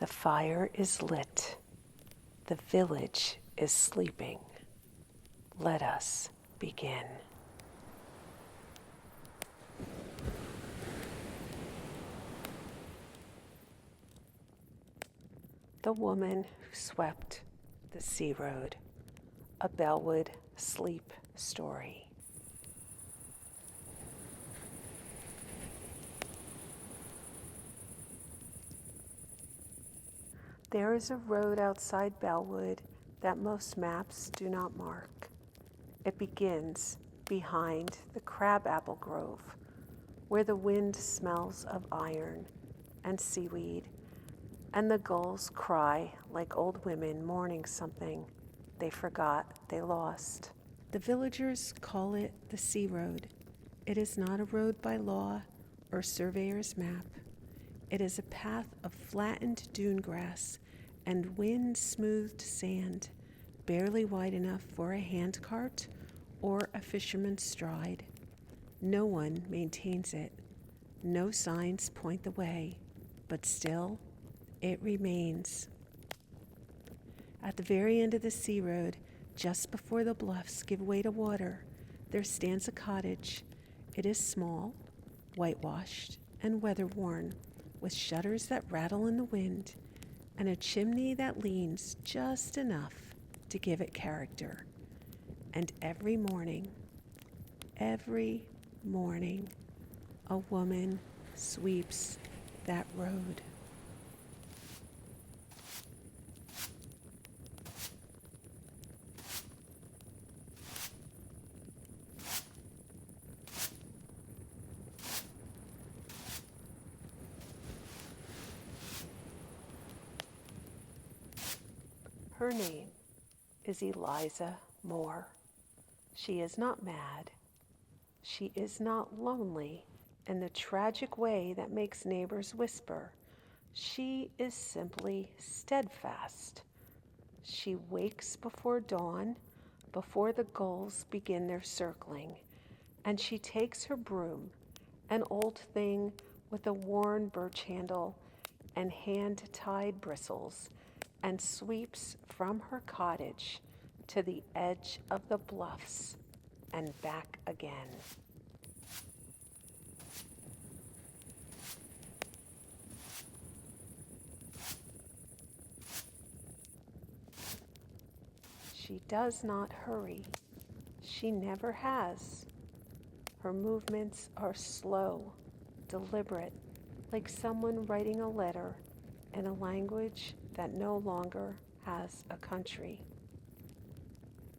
The fire is lit. The village is sleeping. Let us begin. The woman who swept the sea road, a Bellewood sleep story. There is a road outside Bellewood that most maps do not mark. It begins behind the crabapple grove, where the wind smells of iron and seaweed, and the gulls cry like old women mourning something they forgot they lost. The villagers call it the sea road. It is not a road by law or surveyor's map. It is a path of flattened dune grass and wind-smoothed sand, barely wide enough for a handcart or a fisherman's stride. No one maintains it. No signs point the way, but still, it remains. At the very end of the sea road, just before the bluffs give way to water, there stands a cottage. It is small, whitewashed, and weather-worn, with shutters that rattle in the wind, and a chimney that leans just enough to give it character. And every morning, a woman sweeps that road. Her name is Eliza Moore. She is not mad. She is not lonely in the tragic way that makes neighbors whisper. She is simply steadfast. She wakes before dawn, before the gulls begin their circling, and she takes her broom, an old thing with a worn birch handle and hand-tied bristles, and sweeps from her cottage to the edge of the bluffs and back again. She does not hurry. She never has. Her movements are slow, deliberate, like someone writing a letter in a language that no longer has a country.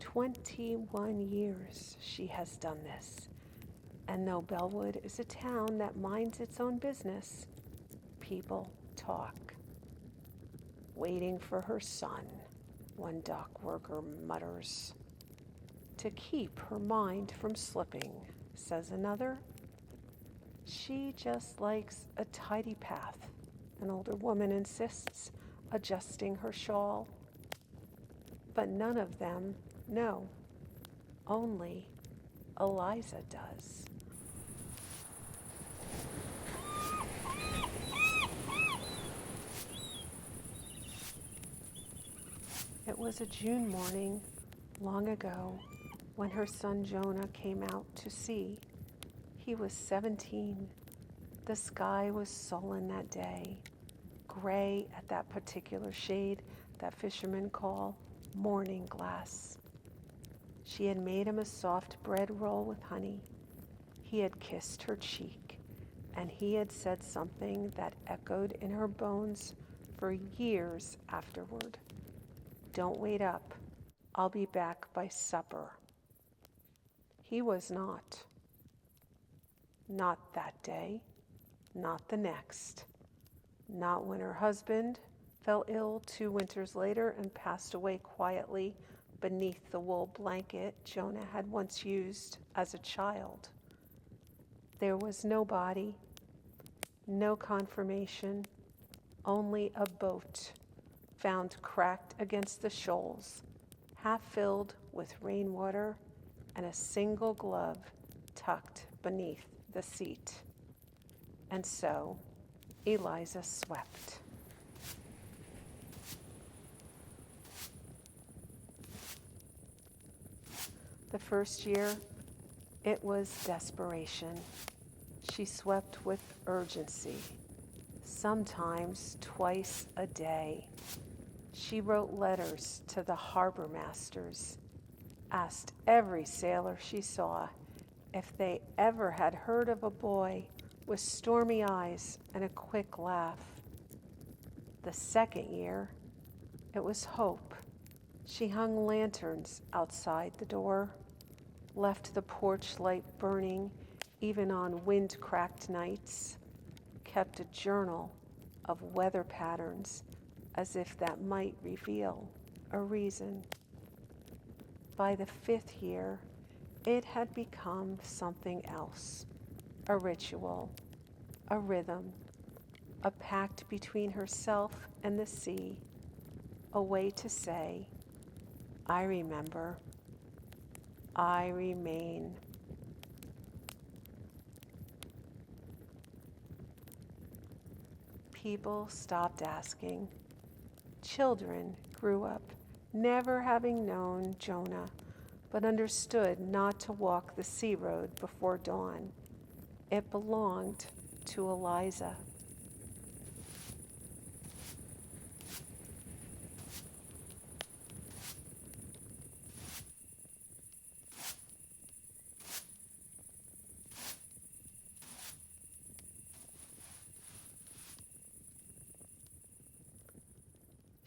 21 years she has done this, and though Bellewood is a town that minds its own business, people talk. Waiting for her son, one dock worker mutters. To keep her mind from slipping, says another. She just likes a tidy path, an older woman insists, adjusting her shawl. But none of them know. Only Eliza does. It was a June morning, long ago, when her son Jonah came out to sea. He was 17. The sky was sullen that day, gray at that particular shade that fishermen call morning glass. She had made him a soft bread roll with honey. He had kissed her cheek, and he had said something that echoed in her bones for years afterward. Don't wait up. I'll be back by supper. He was not. Not that day. Not the next. Not when her husband fell ill 2 winters later and passed away quietly beneath the wool blanket Jonah had once used as a child. There was no body, no confirmation, only a boat found cracked against the shoals, half filled with rainwater, and a single glove tucked beneath the seat. And so Eliza swept. The first year, it was desperation. She swept with urgency, sometimes twice a day. She wrote letters to the harbor masters, asked every sailor she saw if they ever had heard of a boy with stormy eyes and a quick laugh. The second year, it was hope. She hung lanterns outside the door, left the porch light burning even on wind-cracked nights, kept a journal of weather patterns as if that might reveal a reason. By the fifth year, it had become something else, a ritual, a rhythm, a pact between herself and the sea, a way to say, I remember, I remain. People stopped asking. Children grew up never having known Jonah, but understood not to walk the sea road before dawn. It belonged to Eliza.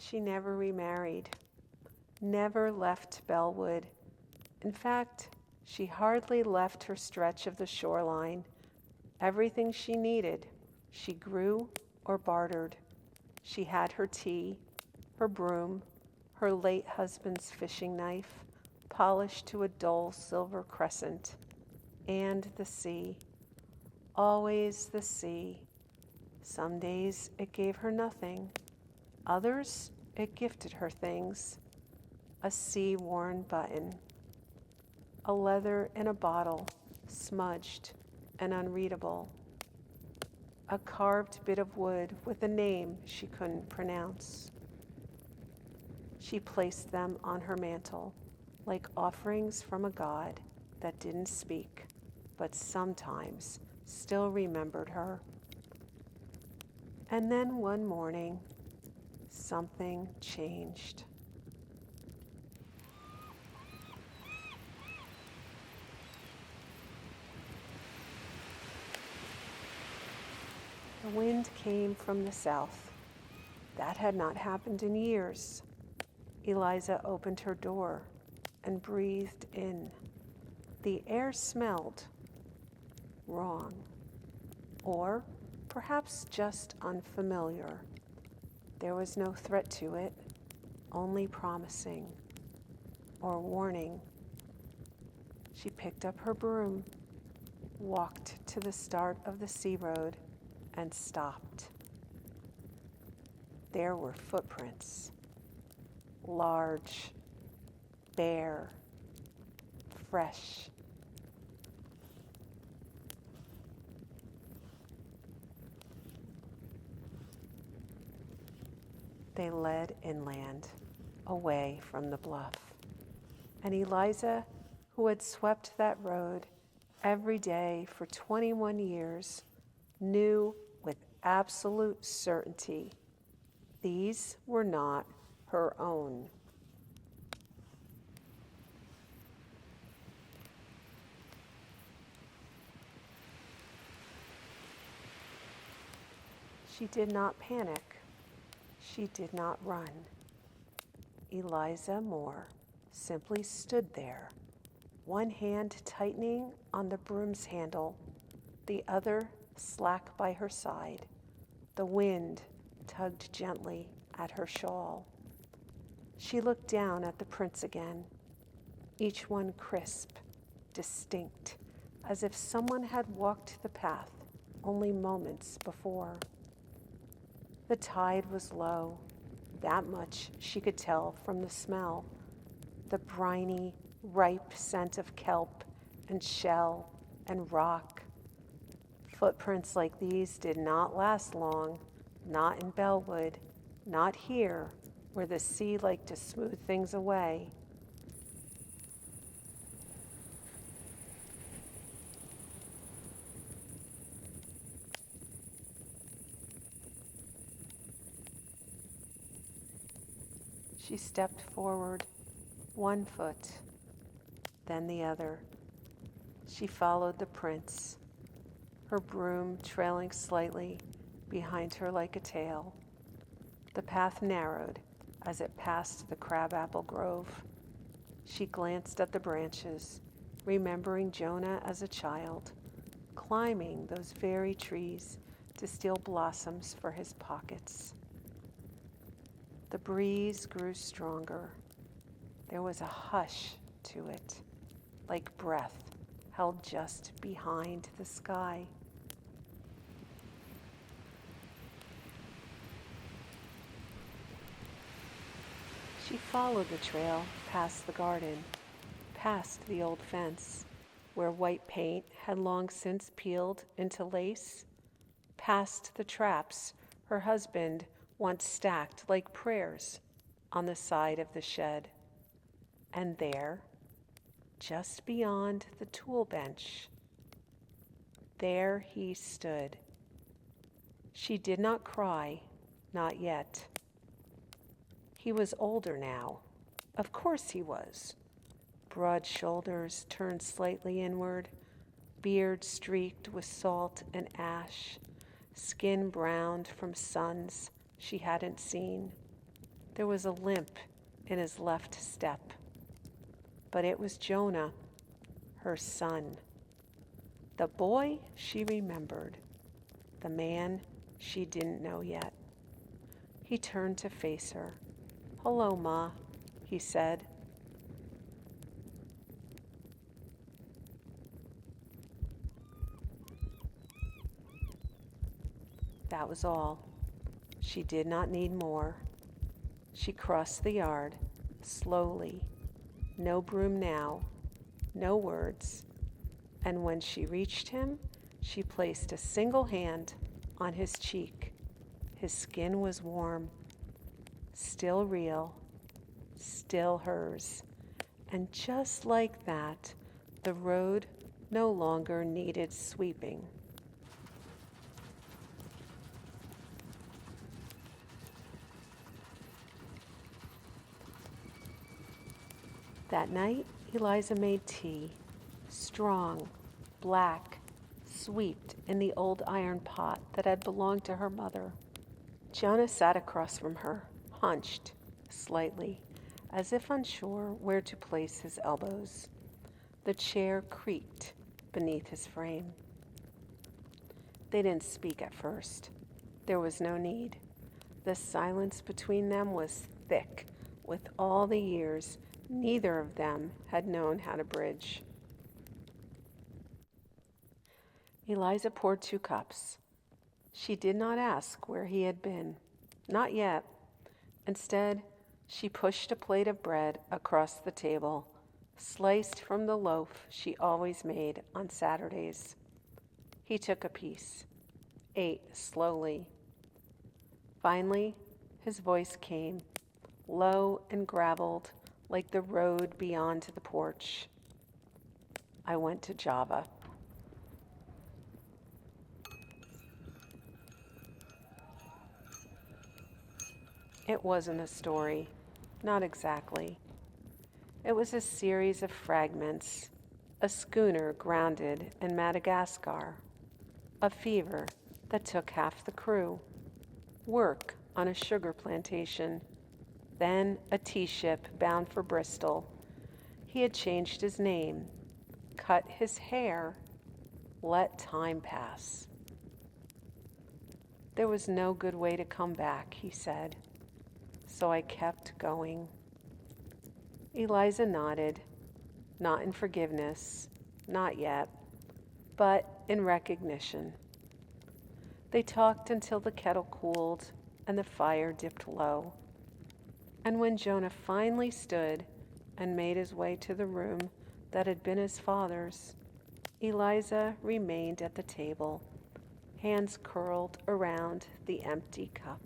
She never remarried, never left Bellewood. In fact, she hardly left her stretch of the shoreline. Everything she needed, she grew or bartered. She had her tea, her broom, her late husband's fishing knife, polished to a dull silver crescent, and the sea. Always the sea. Some days it gave her nothing. Others, it gifted her things. A sea-worn button. A leather in a bottle, smudged and unreadable. A carved bit of wood with a name she couldn't pronounce. She placed them on her mantle, like offerings from a god that didn't speak, but sometimes still remembered her. And then one morning, something changed. The wind came from the south. That had not happened in years. Eliza opened her door and breathed in. The air smelled wrong, or perhaps just unfamiliar. There was no threat to it, only promising or warning. She picked up her broom, walked to the start of the sea road, and stopped. There were footprints, large, bare, fresh. They led inland, away from the bluff. And Eliza, who had swept that road every day for 21 years, knew with absolute certainty these were not her own. She did not panic. She did not run. Eliza Moore simply stood there, one hand tightening on the broom's handle, the other slack by her side. The wind tugged gently at her shawl. She looked down at the prints again, each one crisp, distinct, as if someone had walked the path only moments before. The tide was low. That much she could tell from the smell. The briny, ripe scent of kelp and shell and rock. Footprints like these did not last long, not in Bellewood, not here, where the sea liked to smooth things away. She stepped forward, one foot, then the other. She followed the prints, her broom trailing slightly behind her like a tail. The path narrowed as it passed the crabapple grove. She glanced at the branches, remembering Jonah as a child, climbing those very trees to steal blossoms for his pockets. The breeze grew stronger. There was a hush to it, like breath held just behind the sky. She followed the trail past the garden, past the old fence, where white paint had long since peeled into lace, past the traps her husband once stacked like prayers on the side of the shed. And there, just beyond the tool bench, there he stood. She did not cry, not yet. He was older now. Of course he was. Broad shoulders turned slightly inward, beard streaked with salt and ash, skin browned from suns she hadn't seen. There was a limp in his left step. But it was Jonah, her son. The boy she remembered, the man she didn't know yet. He turned to face her. "Hello, Ma," he said. That was all. She did not need more. She crossed the yard, slowly. No broom now, no words. And when she reached him, she placed a single hand on his cheek. His skin was warm, still real, still hers. And just like that, the road no longer needed sweeping. That night, Eliza made tea, strong, black, sweet in the old iron pot that had belonged to her mother. Jonah sat across from her, hunched slightly, as if unsure where to place his elbows. The chair creaked beneath his frame. They didn't speak at first. There was no need. The silence between them was thick with all the years neither of them had known how to bridge. Eliza poured 2 cups. She did not ask where he had been. Not yet. Instead, she pushed a plate of bread across the table, sliced from the loaf she always made on Saturdays. He took a piece, ate slowly. Finally, his voice came, low and graveled, like the road beyond the porch. "I went to Java." It wasn't a story, not exactly. It was a series of fragments, a schooner grounded in Madagascar, a fever that took half the crew, work on a sugar plantation, then a tea ship bound for Bristol. He had changed his name, cut his hair, let time pass. There was no good way to come back, he said, so I kept going. Eliza nodded, not in forgiveness, not yet, but in recognition. They talked until the kettle cooled and the fire dipped low. And when Jonah finally stood and made his way to the room that had been his father's, Eliza remained at the table, hands curled around the empty cup.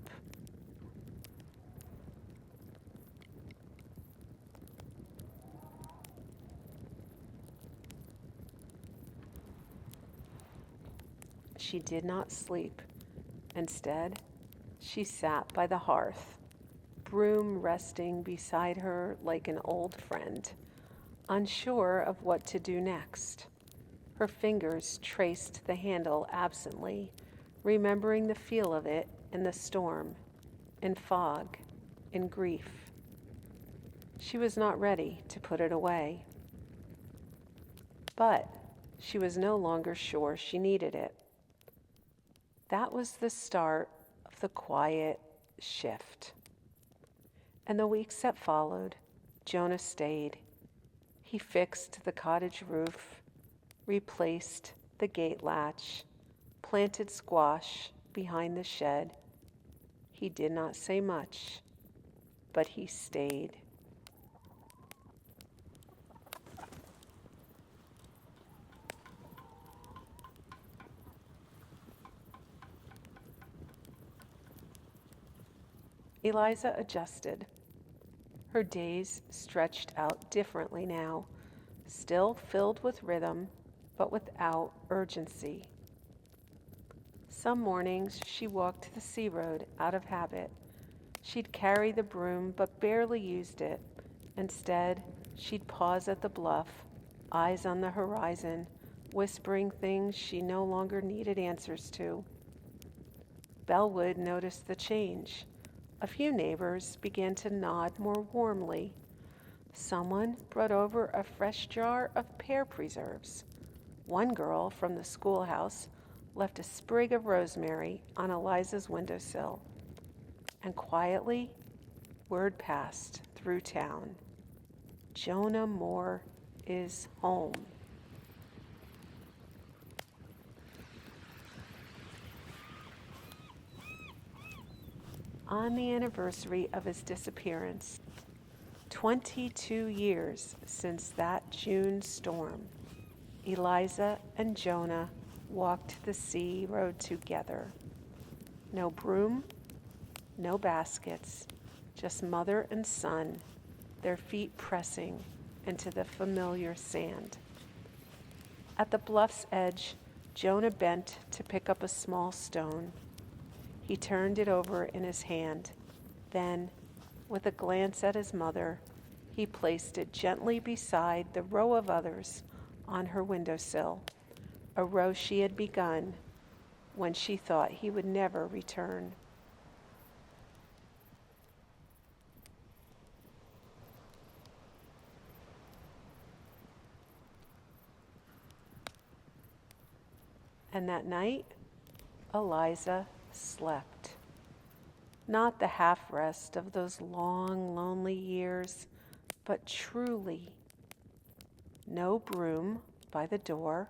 She did not sleep. Instead, she sat by the hearth, broom resting beside her like an old friend, unsure of what to do next. Her fingers traced the handle absently, remembering the feel of it in the storm, in fog, in grief. She was not ready to put it away. But she was no longer sure she needed it. That was the start of the quiet shift. And the weeks that followed, Jonah stayed. He fixed the cottage roof, replaced the gate latch, planted squash behind the shed. He did not say much, but he stayed. Eliza adjusted. Her days stretched out differently now, still filled with rhythm, but without urgency. Some mornings she walked the sea road out of habit. She'd carry the broom but barely used it. Instead, she'd pause at the bluff, eyes on the horizon, whispering things she no longer needed answers to. Bellewood noticed the change. A few neighbors began to nod more warmly. Someone brought over a fresh jar of pear preserves. One girl from the schoolhouse left a sprig of rosemary on Eliza's windowsill. And quietly, word passed through town. Jonah Moore is home. On the anniversary of his disappearance, 22 years since that June storm, Eliza and Jonah walked the sea road together. No broom, no baskets, just mother and son, their feet pressing into the familiar sand. At the bluff's edge, Jonah bent to pick up a small stone. He turned it over in his hand. Then, with a glance at his mother, he placed it gently beside the row of others on her windowsill, a row she had begun when she thought he would never return. And that night, Eliza slept. Not the half-rest of those long, lonely years, but truly. No broom by the door,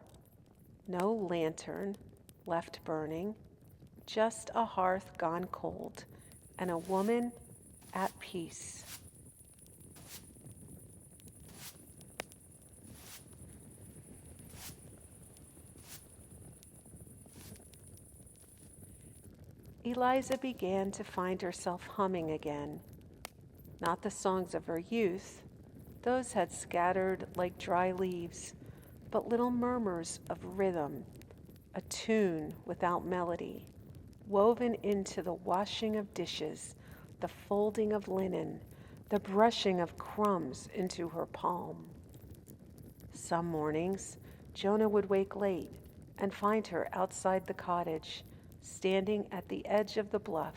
no lantern left burning, just a hearth gone cold, and a woman at peace. Eliza began to find herself humming again. Not the songs of her youth, those had scattered like dry leaves, but little murmurs of rhythm, a tune without melody, woven into the washing of dishes, the folding of linen, the brushing of crumbs into her palm. Some mornings, Jonah would wake late and find her outside the cottage, standing at the edge of the bluff,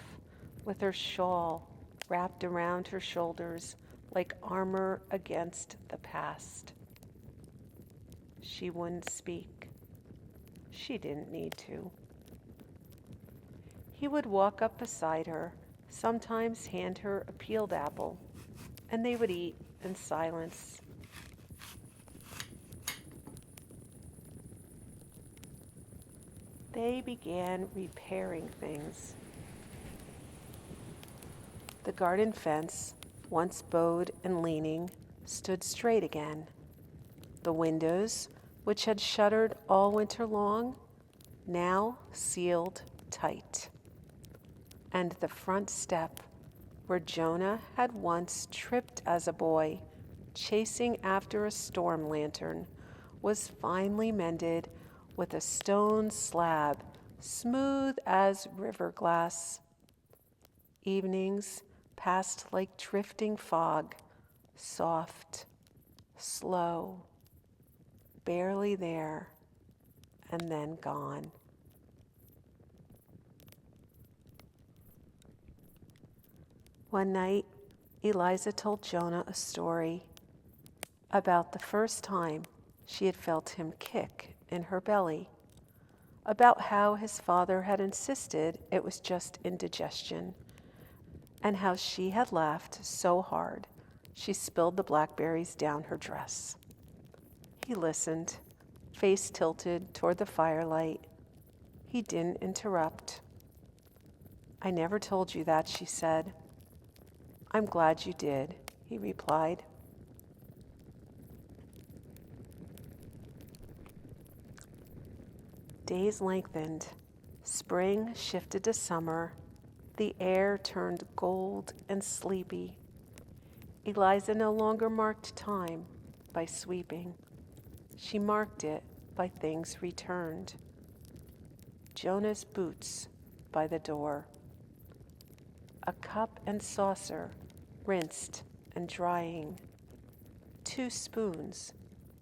with her shawl wrapped around her shoulders like armor against the past. She wouldn't speak. She didn't need to. He would walk up beside her, sometimes hand her a peeled apple, and they would eat in silence. They began repairing things. The garden fence, once bowed and leaning, stood straight again. The windows, which had shuttered all winter long, now sealed tight. And the front step, where Jonah had once tripped as a boy, chasing after a storm lantern, was finely mended with a stone slab, smooth as river glass. Evenings, passed like drifting fog, soft, slow, barely there, and then gone. One night, Eliza told Jonah a story about the first time she had felt him kick in her belly, about how his father had insisted it was just indigestion, and how she had laughed so hard she spilled the blackberries down her dress. He listened, face tilted toward the firelight. He didn't interrupt. "I never told you that," she said. "I'm glad you did," he replied. Days lengthened. Spring shifted to summer. The air turned gold and sleepy. Eliza no longer marked time by sweeping. She marked it by things returned. Jonah's boots by the door. A cup and saucer, rinsed and drying. 2 spoons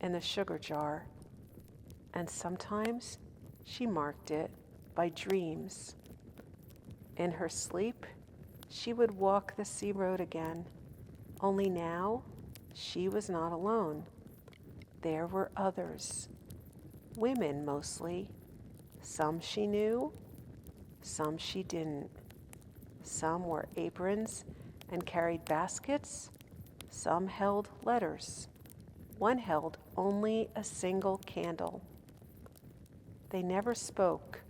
in a sugar jar. And sometimes she marked it by dreams. In her sleep, she would walk the sea road again. Only now, she was not alone. There were others. Women mostly. Some she knew, some she didn't. Some wore aprons and carried baskets. Some held letters. One held only a single candle. They never spoke.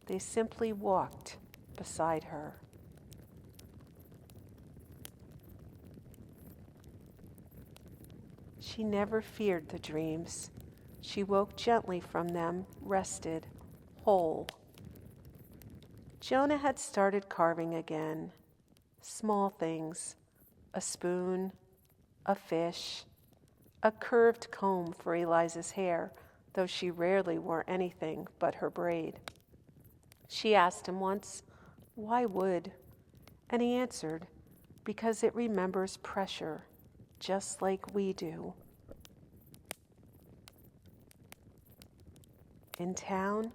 They simply walked beside her. She never feared the dreams. She woke gently from them, rested, whole. Jonah had started carving again. Small things, a spoon, a fish, a curved comb for Eliza's hair, though she rarely wore anything but her braid. She asked him once, "Why wood?" And he answered, "Because it remembers pressure, just like we do." In town,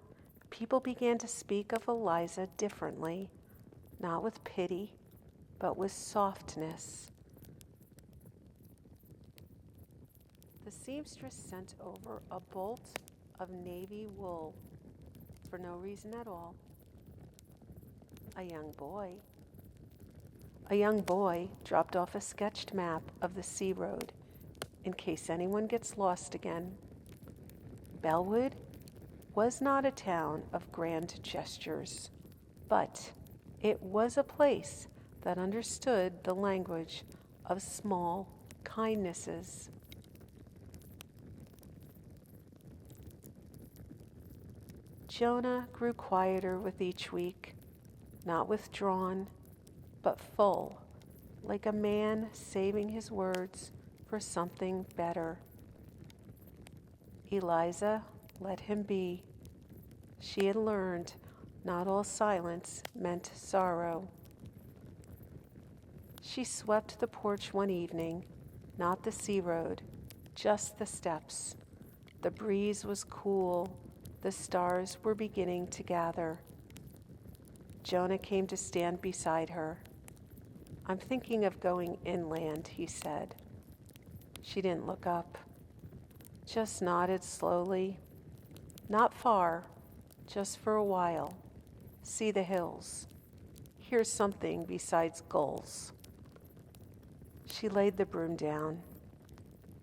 people began to speak of Eliza differently, not with pity, but with softness. The seamstress sent over a bolt of navy wool for no reason at all. A young boy dropped off a sketched map of the sea road in case anyone gets lost again. Bellewood was not a town of grand gestures, but it was a place that understood the language of small kindnesses. Jonah grew quieter with each week, not withdrawn, but full, like a man saving his words for something better. Eliza let him be. She had learned not all silence meant sorrow. She swept the porch one evening, not the sea road, just the steps. The breeze was cool. The stars were beginning to gather. Jonah came to stand beside her. "I'm thinking of going inland," he said. She didn't look up, just nodded slowly. "Not far, just for a while. See the hills. Hear something besides gulls." She laid the broom down.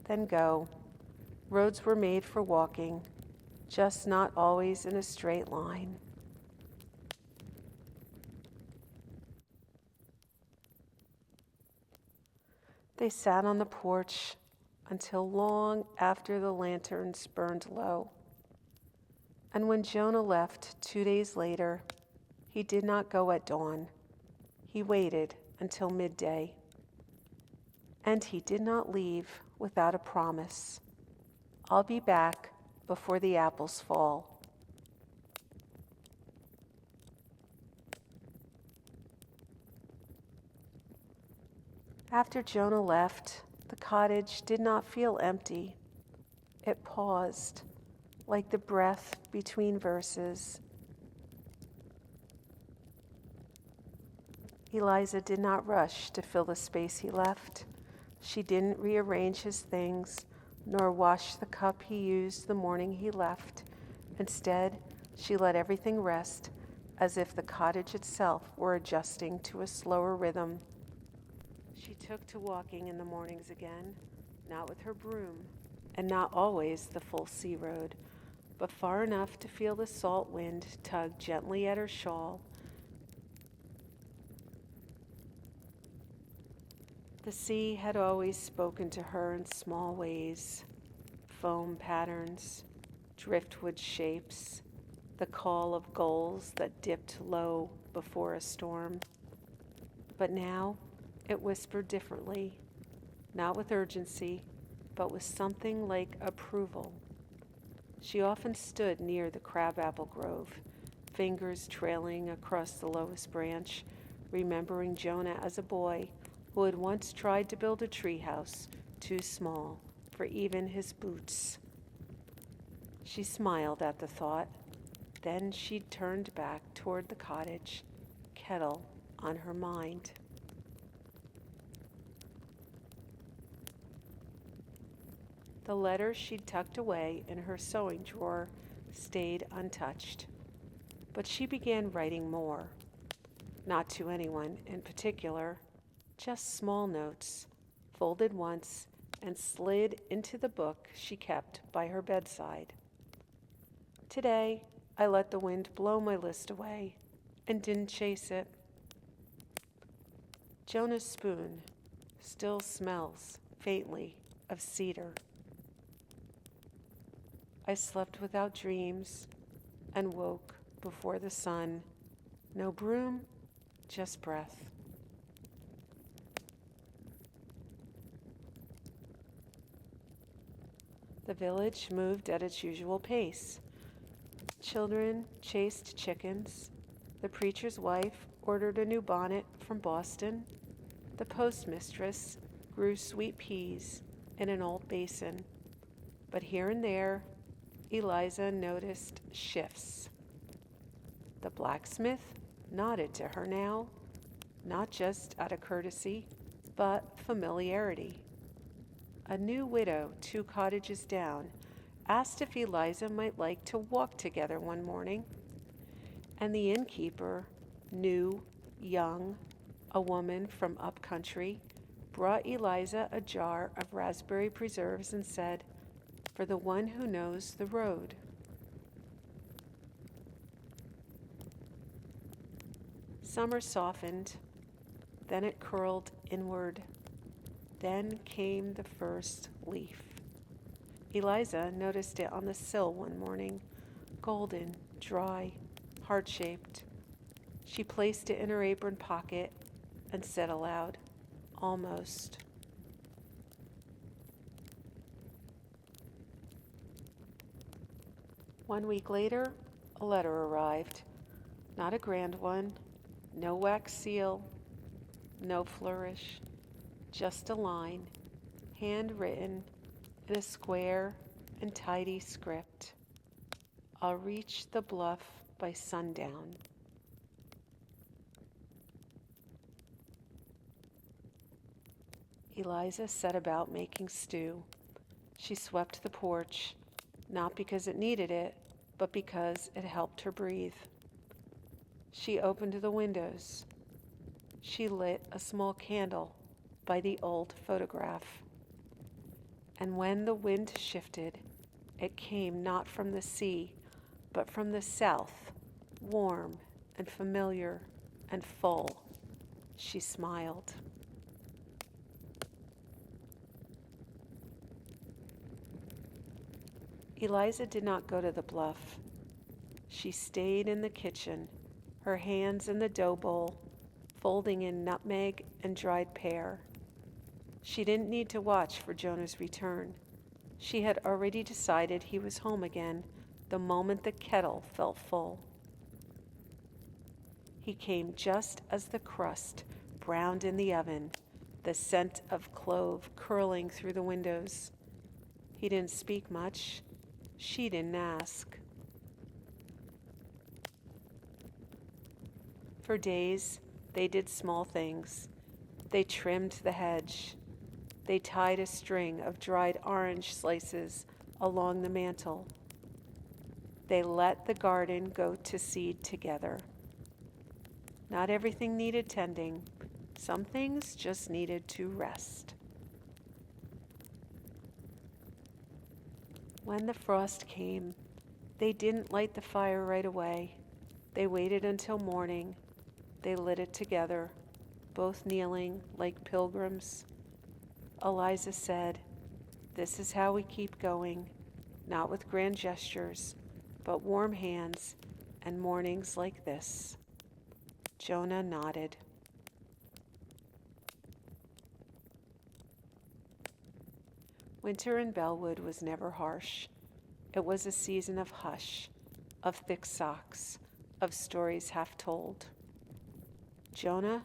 "Then go. Roads were made for walking, just not always in a straight line." They sat on the porch until long after the lanterns burned low. And when Jonah left 2 days later, he did not go at dawn. He waited until midday. And he did not leave without a promise. "I'll be back before the apples fall." After Jonah left, the cottage did not feel empty. It paused, like the breath between verses. Eliza did not rush to fill the space he left. She didn't rearrange his things, nor wash the cup he used the morning he left. Instead, she let everything rest, as if the cottage itself were adjusting to a slower rhythm. She took to walking in the mornings again, not with her broom, and not always the full sea road, but far enough to feel the salt wind tug gently at her shawl. The sea had always spoken to her in small ways, foam patterns, driftwood shapes, the call of gulls that dipped low before a storm. But now it whispered differently, not with urgency, but with something like approval. She often stood near the crabapple grove, fingers trailing across the lowest branch, remembering Jonah as a boy who had once tried to build a treehouse too small for even his boots. She smiled at the thought. Then she turned back toward the cottage, kettle on her mind. The letter she'd tucked away in her sewing drawer stayed untouched. But she began writing more. Not to anyone in particular, just small notes, folded once and slid into the book she kept by her bedside. Today, I let the wind blow my list away and didn't chase it. Jonah's spoon still smells faintly of cedar. I slept without dreams and woke before the sun. No broom, just breath. The village moved at its usual pace. Children chased chickens. The preacher's wife ordered a new bonnet from Boston. The postmistress grew sweet peas in an old basin. But here and there, Eliza noticed shifts. The blacksmith nodded to her now, not just out of courtesy, but familiarity. A new widow 2 cottages down asked if Eliza might like to walk together one morning, and the innkeeper, new, young, a woman from up country, brought Eliza a jar of raspberry preserves and said, "For the one who knows the road." Summer softened, then it curled inward. Then came the first leaf. Eliza noticed it on the sill one morning, golden, dry, heart-shaped. She placed it in her apron pocket and said aloud, "Almost." One week later, a letter arrived. Not a grand one, no wax seal, no flourish, just a line, handwritten in a square and tidy script. "I'll reach the bluff by sundown." Eliza set about making stew. She swept the porch, not because it needed it, but because it helped her breathe. She opened the windows. She lit a small candle by the old photograph. And when the wind shifted, it came not from the sea, but from the south, warm and familiar and full. She smiled. Eliza did not go to the bluff. She stayed in the kitchen, her hands in the dough bowl, folding in nutmeg and dried pear. She didn't need to watch for Jonah's return. She had already decided he was home again the moment the kettle felt full. He came just as the crust browned in the oven, the scent of clove curling through the windows. He didn't speak much. She didn't ask. For days, they did small things. They trimmed the hedge. They tied a string of dried orange slices along the mantel. They let the garden go to seed together. Not everything needed tending. Some things just needed to rest. When the frost came, they didn't light the fire right away. They waited until morning. They lit it together, both kneeling like pilgrims. Eliza said, "This is how we keep going, not with grand gestures, but warm hands and mornings like this." Jonah nodded. Winter in Bellewood was never harsh. It was a season of hush, of thick socks, of stories half told. Jonah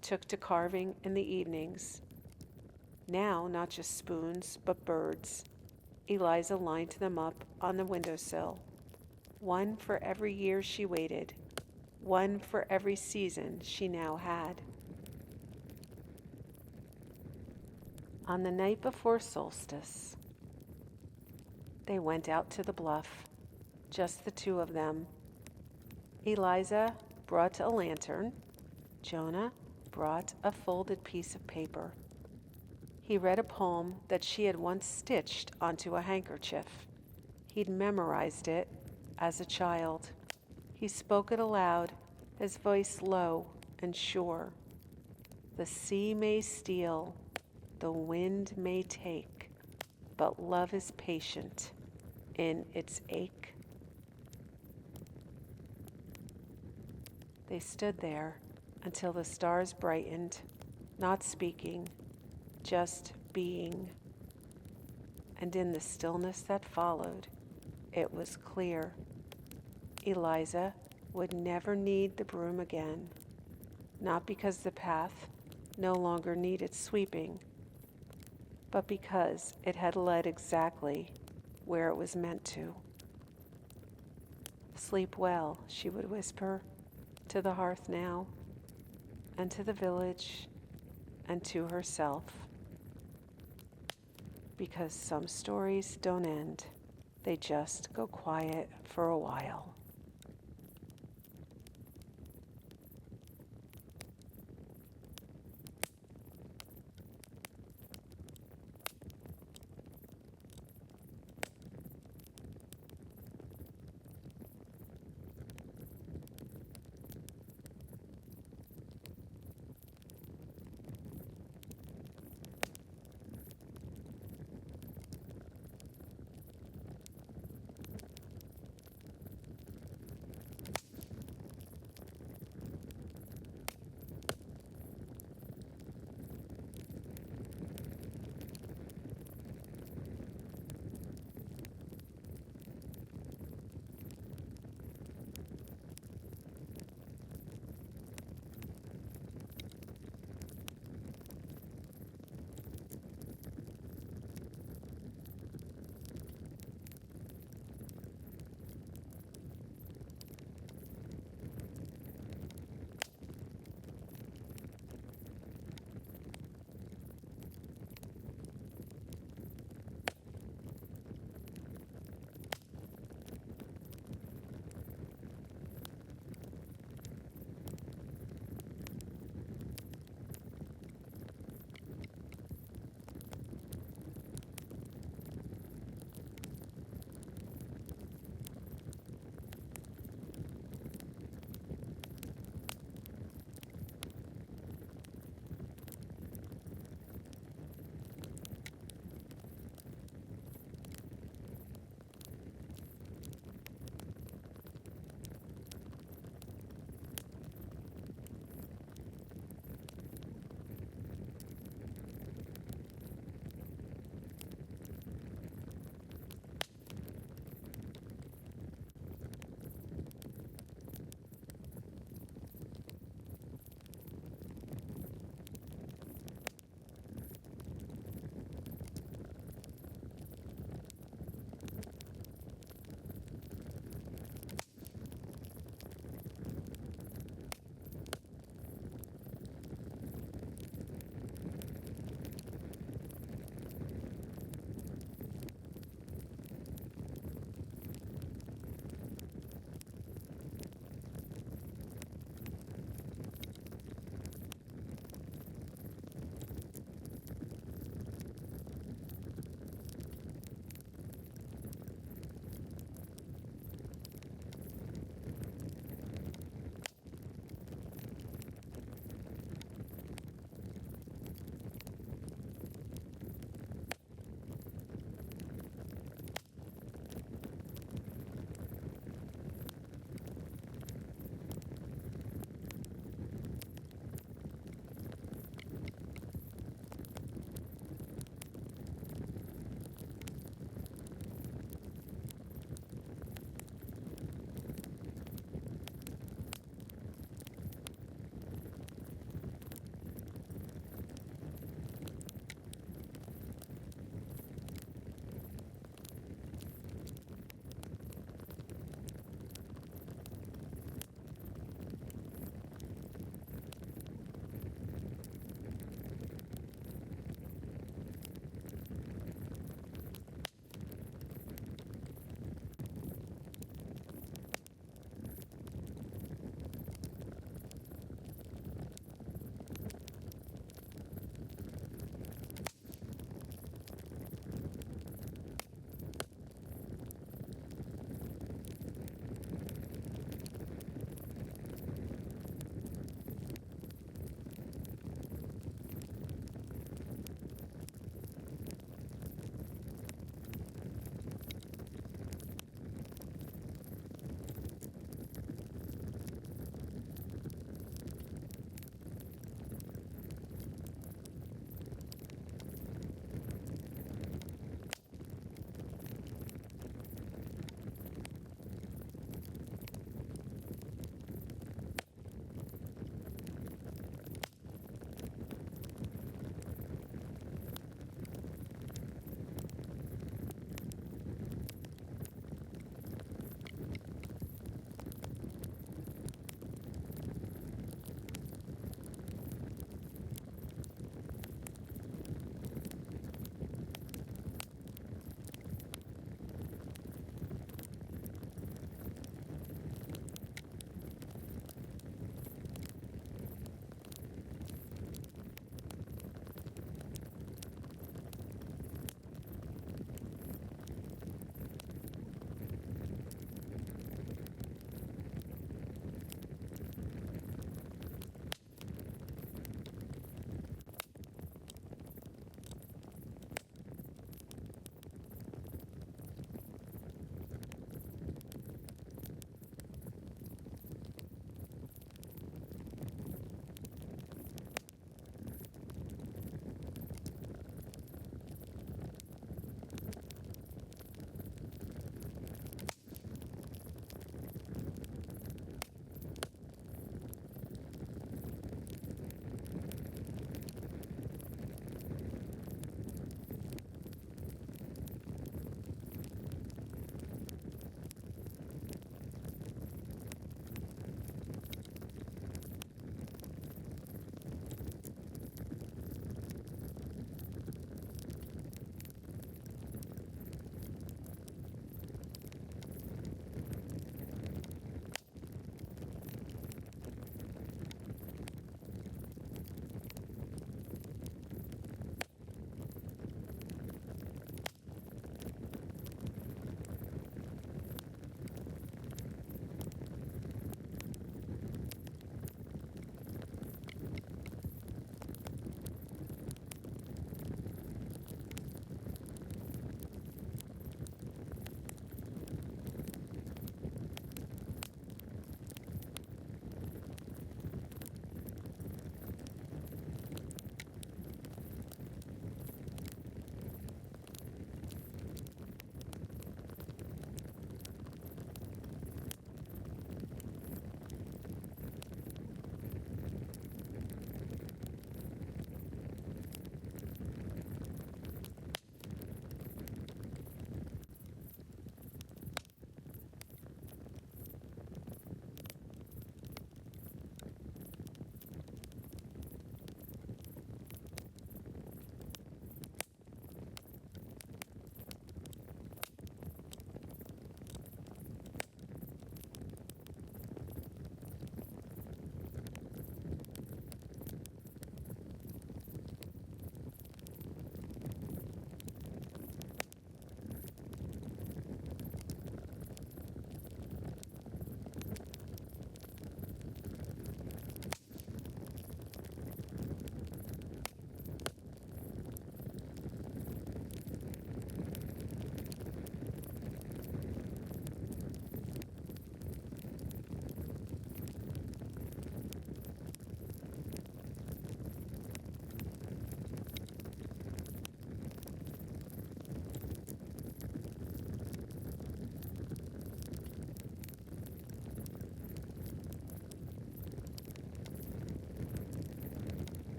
took to carving in the evenings. Now, not just spoons, but birds. Eliza lined them up on the windowsill. One for every year she waited. One for every season she now had. On the night before solstice, they went out to the bluff, just the two of them. Eliza brought a lantern. Jonah brought a folded piece of paper. He read a poem that she had once stitched onto a handkerchief. He'd memorized it as a child. He spoke it aloud, his voice low and sure. "The sea may steal, the wind may take, but love is patient in its ache." They stood there until the stars brightened, not speaking, just being. And in the stillness that followed, it was clear. Eliza would never need the broom again, not because the path no longer needed sweeping, but because it had led exactly where it was meant to. "Sleep well," she would whisper to the hearth now, and to the village, and to herself. Because some stories don't end, they just go quiet for a while.